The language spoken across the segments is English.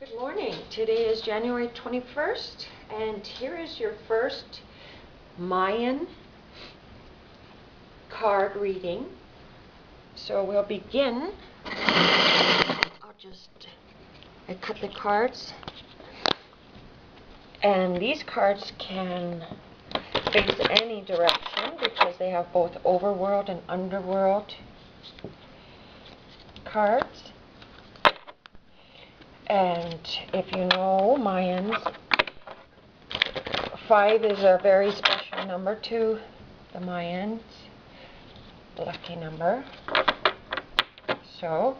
Good morning. Today is January 21st, and here is your first Mayan card reading. So we'll begin. I cut the cards, and these cards can face any direction because they have both Overworld and Underworld cards. And if you know Mayans, 5 is a very special number to the Mayans, lucky number. So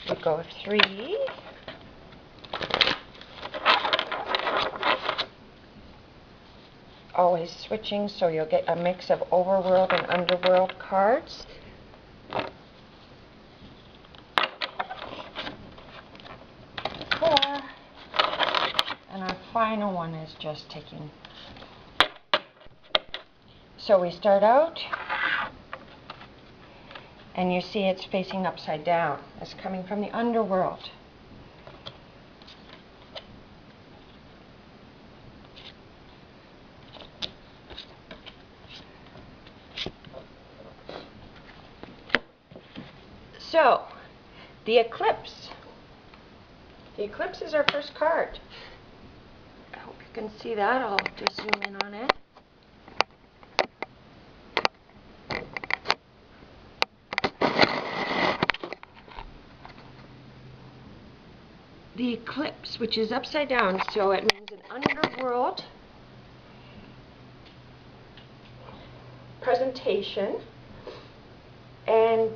we go 3, always switching, so you'll get a mix of Overworld and Underworld cards. 4, and our final one is just taking. So we start out, and you see it's facing upside down. It's coming from the Underworld. So, the eclipse. The eclipse is our first card. I hope you can see that. I'll just zoom in on it. The eclipse, which is upside down, so it means an underworld presentation. And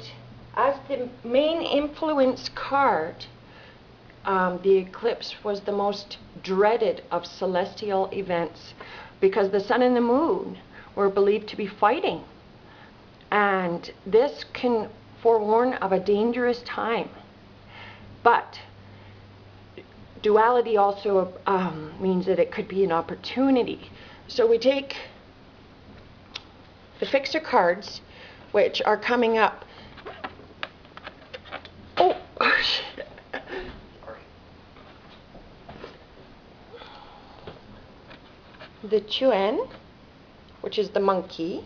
as the main influence card, the eclipse was the most dreaded of celestial events because the sun and the moon were believed to be fighting. And this can forewarn of a dangerous time. But duality also means that it could be an opportunity. So we take the fixer cards, which are coming up. Oh, the Chuen, which is the monkey.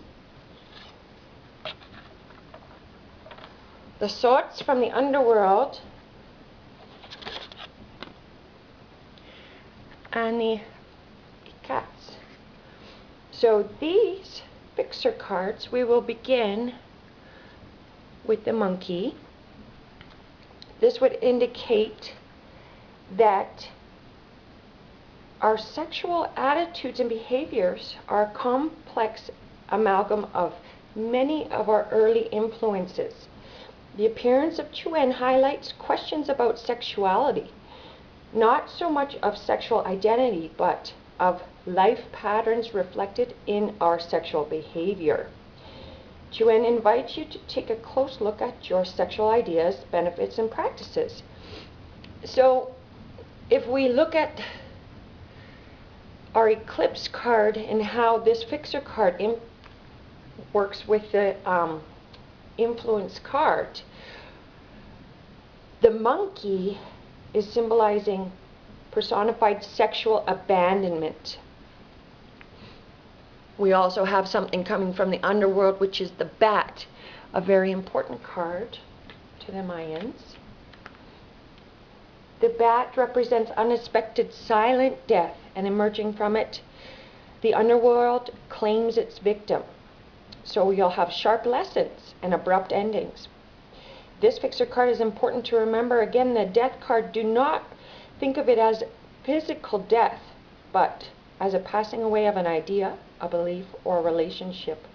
The swords from the Underworld. And the cats. So these fixer cards, we will begin with the monkey. This would indicate that our sexual attitudes and behaviors are a complex amalgam of many of our early influences. The appearance of Chuen highlights questions about sexuality, not so much of sexual identity, but of life patterns reflected in our sexual behavior. Chuen invites you to take a close look at your sexual ideas, benefits, and practices. So, if we look at our eclipse card and how this fixer card works with the influence card, the monkey is symbolizing personified sexual abandonment. We also have something coming from the Underworld, which is the bat, a very important card to the Mayans. The bat represents unexpected silent death, and emerging from it, the Underworld claims its victim. So you'll have sharp lessons and abrupt endings. This fixer card is important to remember. Again, the death card, do not think of it as physical death, but as a passing away of an idea, a belief, or a relationship.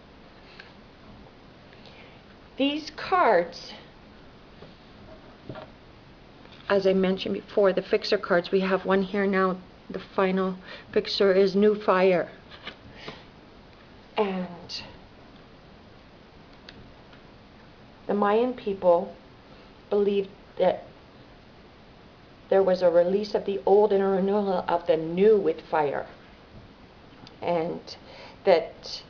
These cards, as I mentioned before, the fixer cards, we have one here now. The final fixer is New Fire. And the Mayan people believed that there was a release of the old and a renewal of the new with fire. And that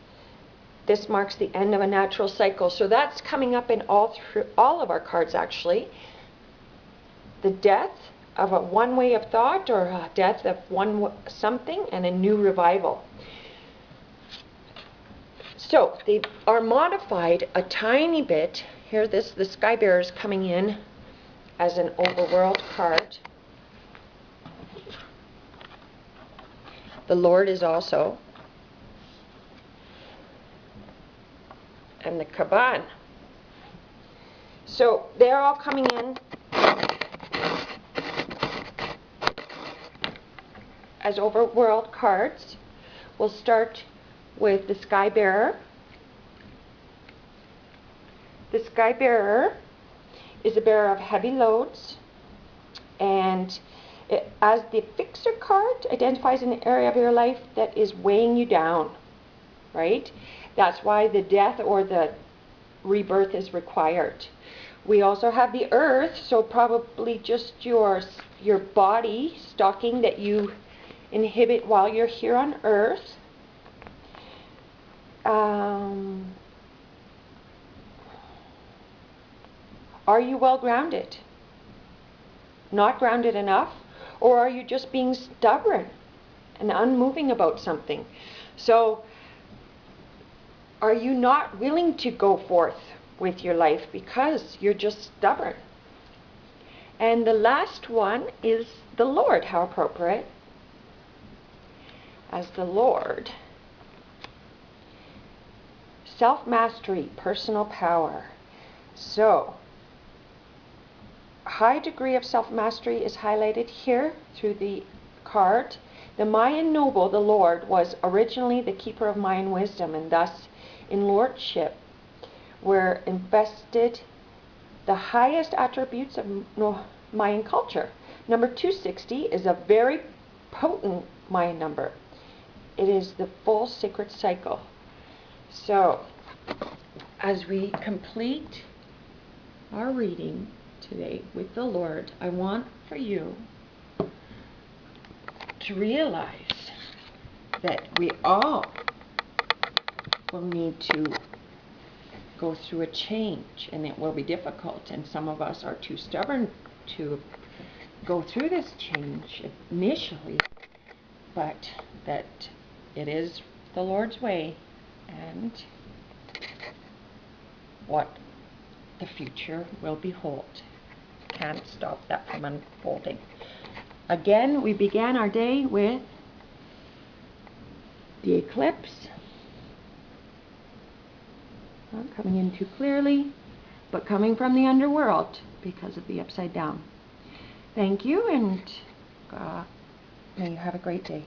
this marks the end of a natural cycle. So that's coming up in all of our cards, actually. The death of a one way of thought, or a death of something, and a new revival. So they are modified a tiny bit. Here, the Sky Bearer is coming in as an Overworld card. The Lord is also. And the Kaban. So they're all coming in as Overworld cards. We'll start with the Sky Bearer. The Sky Bearer is a bearer of heavy loads, and as the Fixer card, identifies an area of your life that is weighing you down, right? That's why the death or the rebirth is required. We also have the Earth, so probably just your body stocking that you inhibit while you're here on Earth. Are you well grounded? Not grounded enough? Or are you just being stubborn and unmoving about something? So, are you not willing to go forth with your life because you're just stubborn? And the last one is the Lord. How appropriate. As the Lord. Self-mastery, personal power. So, a high degree of self-mastery is highlighted here through the card. The Mayan noble, the Lord, was originally the keeper of Mayan wisdom, and thus in lordship were invested the highest attributes of Mayan culture. Number 260 is a very potent Mayan number. It is the full sacred cycle. So, as we complete our reading today with the Lord, I want for you to realize that we all will need to go through a change, and it will be difficult, and some of us are too stubborn to go through this change initially, but that it is the Lord's way, and what the future will behold. Can't stop that from unfolding. Again, we began our day with the eclipse. Not coming in too clearly, but coming from the underworld because of the upside down. Thank you, and may you have a great day.